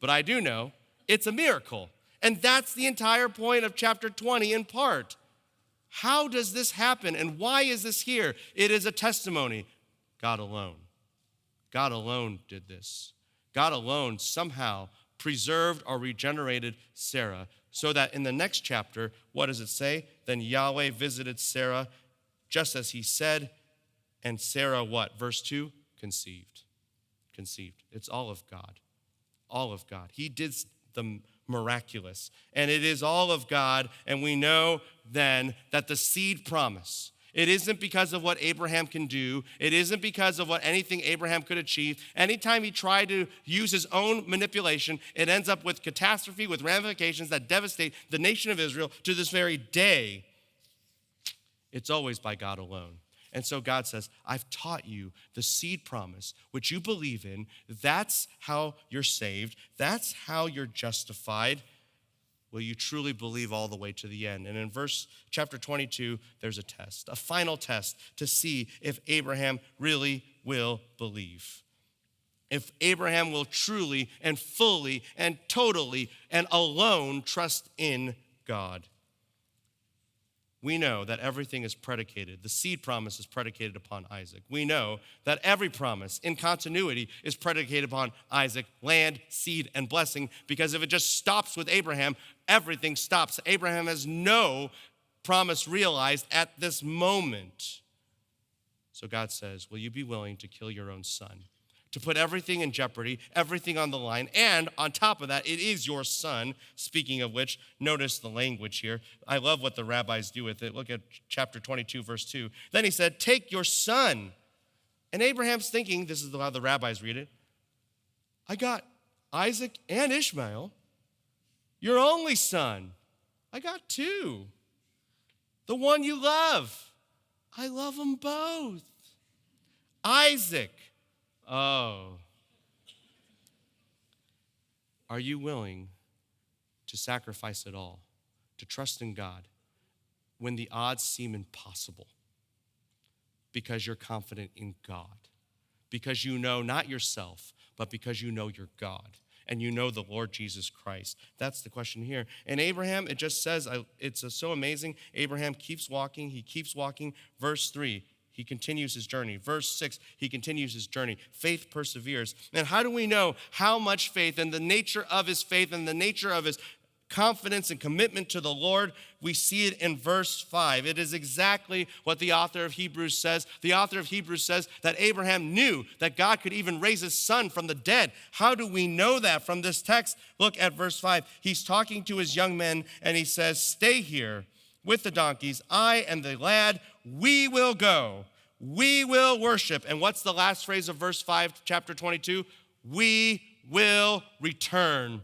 But I do know it's a miracle. And that's the entire point of chapter 20 in part. How does this happen and why is this here? It is a testimony. God alone. God alone did this. God alone somehow preserved or regenerated Sarah so that in the next chapter, what does it say? Then Yahweh visited Sarah just as he said, and Sarah what? Verse 2, conceived. Conceived. It's all of God. All of God. He did the miraculous. And it is all of God. And we know then that the seed promise, it isn't because of what Abraham can do. It isn't because of what anything Abraham could achieve. Anytime he tried to use his own manipulation, it ends up with catastrophe, with ramifications that devastate the nation of Israel to this very day. It's always by God alone. And so God says, I've taught you the seed promise, which you believe in. That's how you're saved. That's how you're justified. Will you truly believe all the way to the end? And in chapter 22, there's a test, a final test to see if Abraham really will believe. If Abraham will truly and fully and totally and alone trust in God. We know that everything is predicated. The seed promise is predicated upon Isaac. We know that every promise in continuity is predicated upon Isaac, land, seed, and blessing, because if it just stops with Abraham, everything stops. Abraham has no promise realized at this moment. So God says, will you be willing to kill your own son, to put everything in jeopardy, everything on the line. And on top of that, it is your son. Speaking of which, notice the language here. I love what the rabbis do with it. Look at chapter 22, verse 2. Then he said, take your son. And Abraham's thinking, this is how the rabbis read it, I got Isaac and Ishmael, your only son. I got two. The one you love. I love them both. Isaac. Oh. Are you willing to sacrifice it all, to trust in God when the odds seem impossible? Because you're confident in God. Because you know not yourself, but because you know your God. And you know the Lord Jesus Christ. That's the question here. And Abraham, it just says, it's so amazing. Abraham keeps walking. He keeps walking. Verse 3, he continues his journey. Verse 6, he continues his journey. Faith perseveres. And how do we know how much faith and the nature of his faith and the nature of his confidence and commitment to the Lord? We see it in verse 5. It is exactly what the author of Hebrews says. The author of Hebrews says that Abraham knew that God could even raise his son from the dead. How do we know that from this text? Look at verse 5. He's talking to his young men and he says, stay here with the donkeys. I and the lad, we will go. We will worship. And what's the last phrase of verse 5, chapter 22? We will return.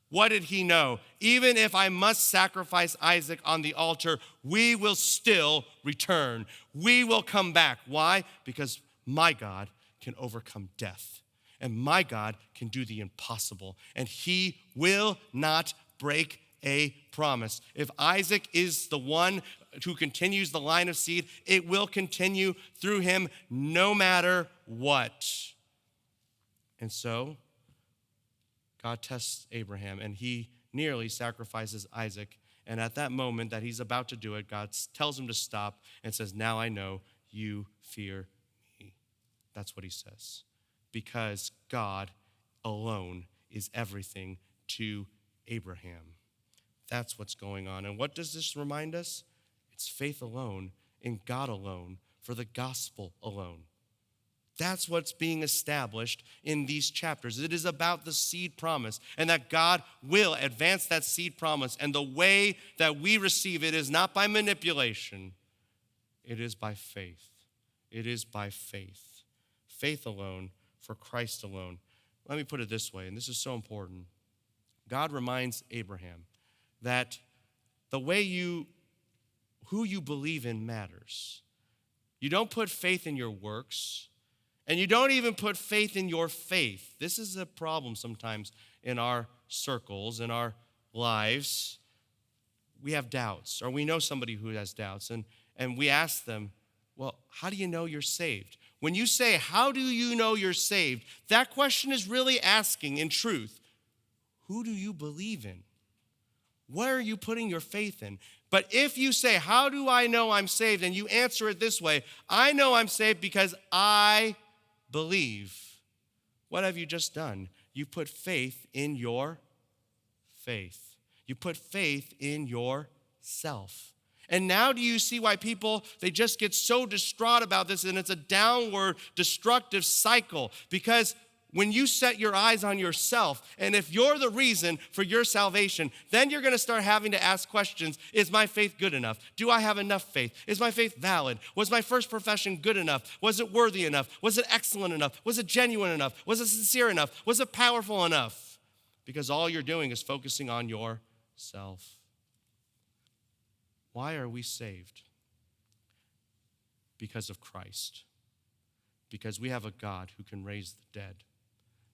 What did he know? Even if I must sacrifice Isaac on the altar, we will still return. We will come back. Why? Because my God can overcome death. And my God can do the impossible. And he will not break a promise. If Isaac is the one who continues the line of seed, it will continue through him no matter what. And so, God tests Abraham, and he nearly sacrifices Isaac. And at that moment that he's about to do it, God tells him to stop and says, now I know you fear me. That's what he says. Because God alone is everything to Abraham. That's what's going on. And what does this remind us? It's faith alone, in God alone, for the gospel alone. That's what's being established in these chapters. It is about the seed promise and that God will advance that seed promise. And the way that we receive it is not by manipulation. It is by faith. It is by faith. Faith alone for Christ alone. Let me put it this way, and this is so important. God reminds Abraham that the way who you believe in matters. You don't put faith in your works. And you don't even put faith in your faith. This is a problem sometimes in our circles, in our lives. We have doubts, or we know somebody who has doubts, and we ask them, well, how do you know you're saved? When you say, how do you know you're saved? That question is really asking, in truth, who do you believe in? What are you putting your faith in? But if you say, how do I know I'm saved? And you answer it this way, I know I'm saved because I believe. What have you just done? You put faith in your faith. You put faith in yourself. And now do you see why people, they just get so distraught about this, and it's a downward destructive cycle? Because when you set your eyes on yourself, and if you're the reason for your salvation, then you're going to start having to ask questions. Is my faith good enough? Do I have enough faith? Is my faith valid? Was my first profession good enough? Was it worthy enough? Was it excellent enough? Was it genuine enough? Was it sincere enough? Was it powerful enough? Because all you're doing is focusing on yourself. Why are we saved? Because of Christ. Because we have a God who can raise the dead.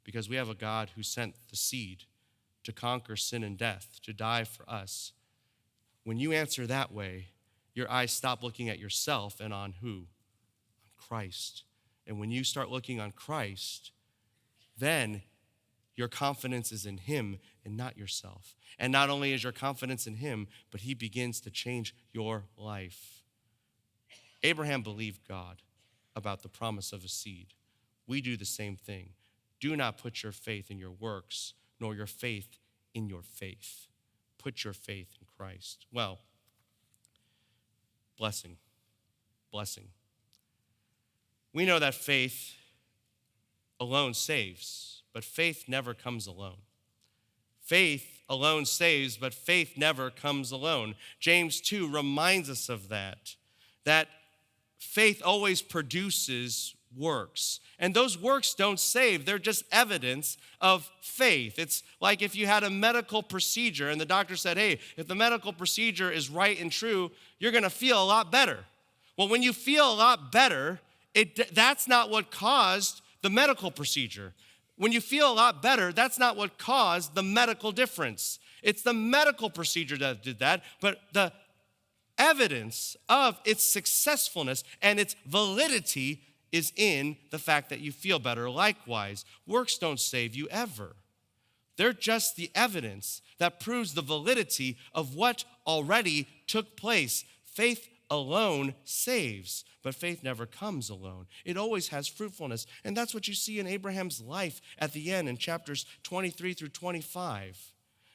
Because we have a God who sent the seed to conquer sin and death, to die for us. When you answer that way, your eyes stop looking at yourself and on who? On Christ. And when you start looking on Christ, then your confidence is in him and not yourself. And not only is your confidence in him, but he begins to change your life. Abraham believed God about the promise of a seed. We do the same thing. Do not put your faith in your works, nor your faith in your faith. Put your faith in Christ. Well, blessing. We know that faith alone saves, but faith never comes alone. Faith alone saves, but faith never comes alone. James 2 reminds us of that faith always produces works. And those works don't save, they're just evidence of faith. It's like if you had a medical procedure and the doctor said, hey, if the medical procedure is right and true, you're gonna feel a lot better. Well, when you feel a lot better, that's not what caused the medical procedure. When you feel a lot better, that's not what caused the medical difference. It's the medical procedure that did that, but the evidence of its successfulness and its validity is in the fact that you feel better. Likewise, works don't save you ever. They're just the evidence that proves the validity of what already took place. Faith alone saves, but faith never comes alone. It always has fruitfulness. And that's what you see in Abraham's life at the end in chapters 23 through 25.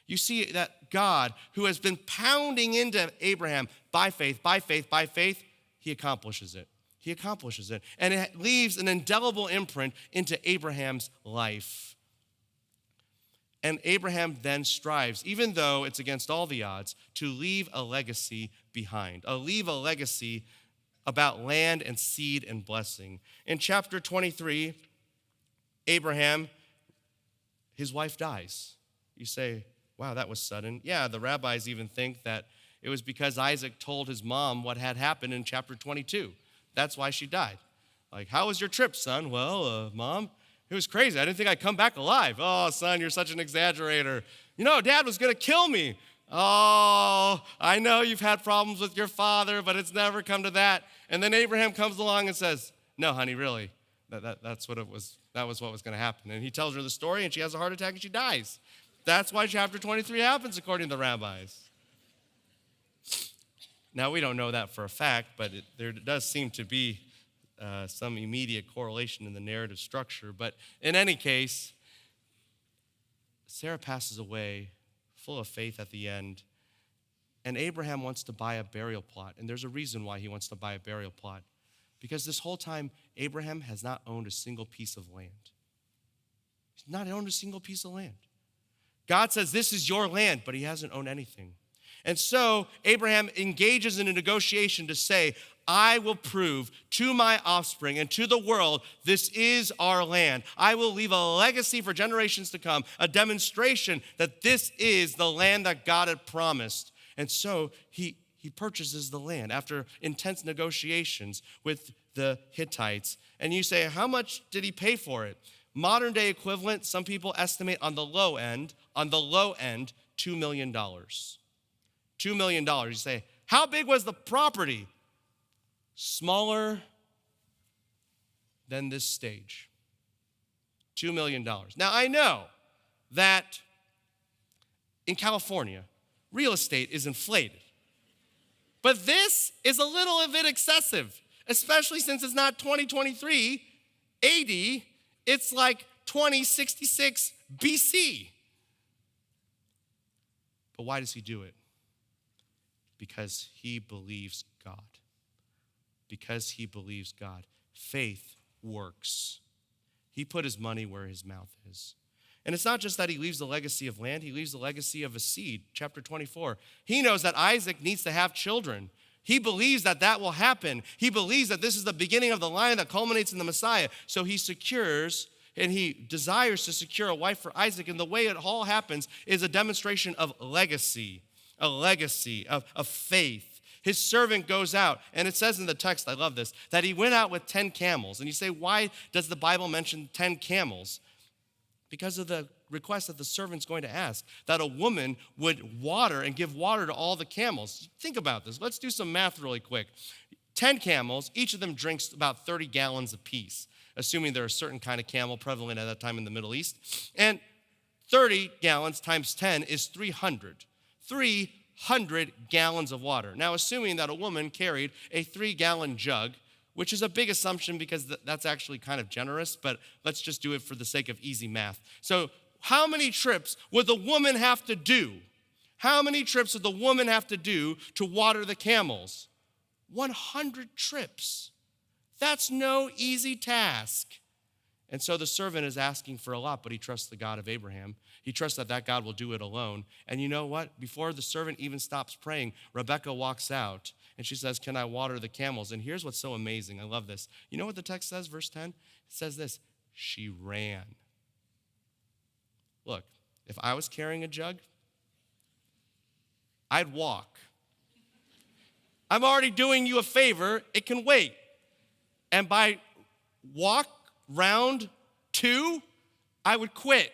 You see that God, who has been pounding into Abraham by faith, he accomplishes it. He accomplishes it. And it leaves an indelible imprint into Abraham's life. And Abraham then strives, even though it's against all the odds, to leave a legacy behind. Leave a legacy about land and seed and blessing. In chapter 23, Abraham, his wife dies. You say, wow, that was sudden. Yeah, the rabbis even think that it was because Isaac told his mom what had happened in chapter 22. That's why she died. Like, how was your trip, son? Well, Mom, it was crazy. I didn't think I'd come back alive. Oh, son, you're such an exaggerator. You know, Dad was going to kill me. Oh, I know you've had problems with your father, but it's never come to that. And then Abraham comes along and says, no, honey, really, that's what it was. That was what was going to happen. And he tells her the story, and she has a heart attack, and she dies. That's why chapter 23 happens, according to the rabbis. Now, we don't know that for a fact, but there does seem to be some immediate correlation in the narrative structure. But in any case, Sarah passes away full of faith at the end, and Abraham wants to buy a burial plot. And there's a reason why he wants to buy a burial plot. Because this whole time, Abraham has not owned a single piece of land. He's not owned a single piece of land. God says, this is your land, but he hasn't owned anything. And so Abraham engages in a negotiation to say, I will prove to my offspring and to the world, this is our land. I will leave a legacy for generations to come, a demonstration that this is the land that God had promised. And so he purchases the land after intense negotiations with the Hittites. And you say, how much did he pay for it? Modern day equivalent, some people estimate on the low end, $2 million. $2 million. You say, how big was the property? Smaller than this stage. $2 million. Now, I know that in California, real estate is inflated. But this is a little bit excessive, especially since it's not 2023 AD, it's like 2066 BC. But why does he do it? Because he believes God. Because he believes God. Faith works. He put his money where his mouth is. And it's not just that he leaves the legacy of land, he leaves the legacy of a seed. Chapter 24. He knows that Isaac needs to have children. He believes that that will happen. He believes that this is the beginning of the line that culminates in the Messiah. So he secures and he desires to secure a wife for Isaac. And the way it all happens is a demonstration of legacy, of faith. His servant goes out, and it says in the text, I love this, that he went out with 10 camels. And you say, why does the Bible mention 10 camels? Because of the request that the servant's going to ask, that a woman would water and give water to all the camels. Think about this. Let's do some math really quick. 10 camels, each of them drinks about 30 gallons apiece, assuming they're a certain kind of camel prevalent at that time in the Middle East. And 30 gallons times 10 is 300. 300 gallons of water. Now, assuming that a woman carried a 3-gallon jug, which is a big assumption because that's actually kind of generous, but let's just do it for the sake of easy math. So how many trips would the woman have to do? How many trips would the woman have to do to water the camels? 100 trips. That's no easy task. And so the servant is asking for a lot, but he trusts the God of Abraham. He trusts that God will do it alone. And you know what? Before the servant even stops praying, Rebekah walks out and she says, can I water the camels? And here's what's so amazing. I love this. You know what the text says, verse 10? It says this, she ran. Look, if I was carrying a jug, I'd walk. I'm already doing you a favor. It can wait. And by walk round 2, I would quit.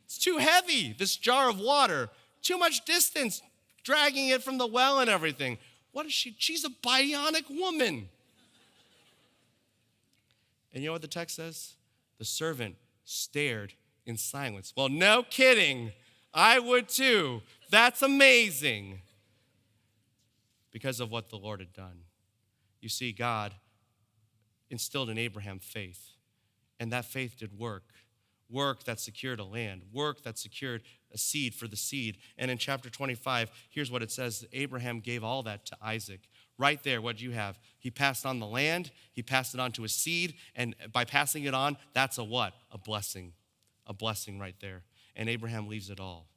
It's too heavy, this jar of water. Too much distance, dragging it from the well and everything. What is she? She's a bionic woman. And you know what the text says? The servant stared in silence. Well, no kidding. I would too. That's amazing. Because of what the Lord had done. You see, God instilled in Abraham faith. And that faith did work. Work that secured a land. Work that secured a seed for the seed. And in chapter 25, here's what it says. Abraham gave all that to Isaac. Right there, what do you have? He passed on the land. He passed it on to a seed. And by passing it on, that's a what? A blessing. A blessing right there. And Abraham leaves it all.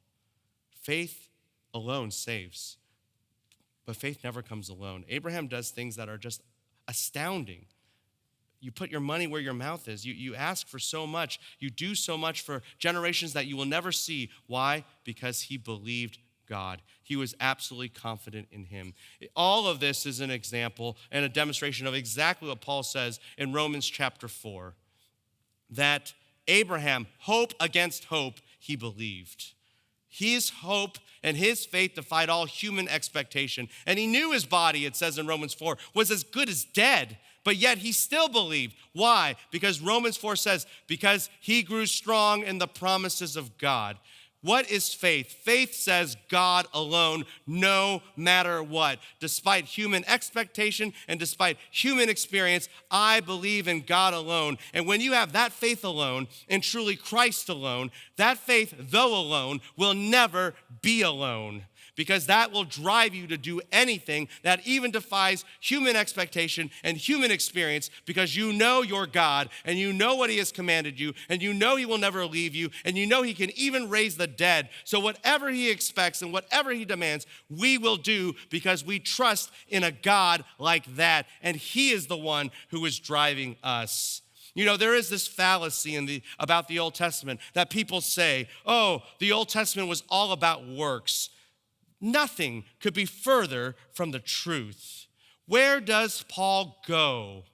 Faith alone saves. But faith never comes alone. Abraham does things that are just astounding. You put your money where your mouth is. You ask for so much. You do so much for generations that you will never see. Why? Because he believed God. He was absolutely confident in him. All of this is an example and a demonstration of exactly what Paul says in Romans chapter 4. That Abraham, hope against hope, he believed. His hope and his faith defied all human expectation. And he knew his body, it says in Romans 4, was as good as dead. But yet he still believed. Why? Because Romans 4 says, because he grew strong in the promises of God. What is faith? Faith says God alone, no matter what. Despite human expectation and despite human experience, I believe in God alone. And when you have that faith alone and truly Christ alone, that faith, though alone, will never be alone. Because that will drive you to do anything that even defies human expectation and human experience, because you know your God and you know what he has commanded you and you know he will never leave you and you know he can even raise the dead. So whatever he expects and whatever he demands, we will do because we trust in a God like that. And he is the one who is driving us. You know, there is this fallacy about the Old Testament that people say, oh, the Old Testament was all about works. Nothing could be further from the truth. Where does Paul go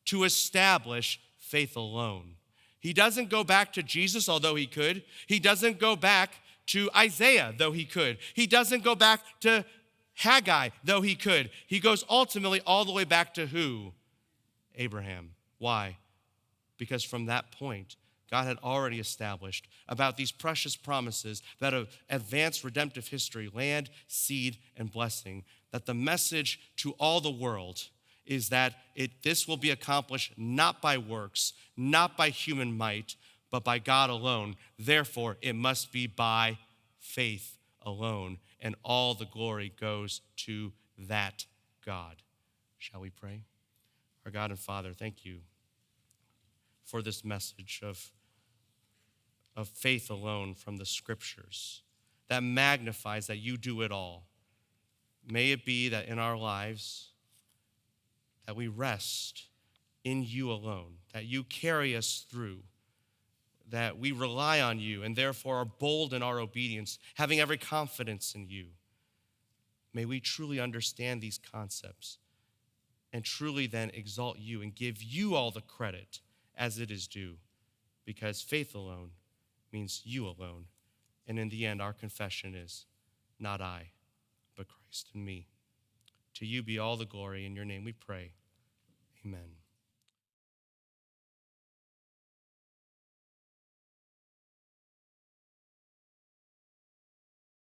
to establish faith alone? He doesn't go back to Jesus, although he could. He doesn't go back to Isaiah, though he could. He doesn't go back to Haggai, though he could. He goes ultimately all the way back to who? Abraham. Why? Because from that point, God had already established about these precious promises that have advanced redemptive history, land, seed, and blessing, that the message to all the world is that this will be accomplished not by works, not by human might, but by God alone. Therefore, it must be by faith alone, and all the glory goes to that God. Shall we pray? Our God and Father, thank you for this message of faith alone from the scriptures that magnifies that you do it all. May it be that in our lives that we rest in you alone, that you carry us through, that we rely on you and therefore are bold in our obedience, having every confidence in you. May we truly understand these concepts and truly then exalt you and give you all the credit as it is due, because faith alone means you alone. And in the end, our confession is, not I, but Christ in me. To you be all the glory. In your name we pray. Amen.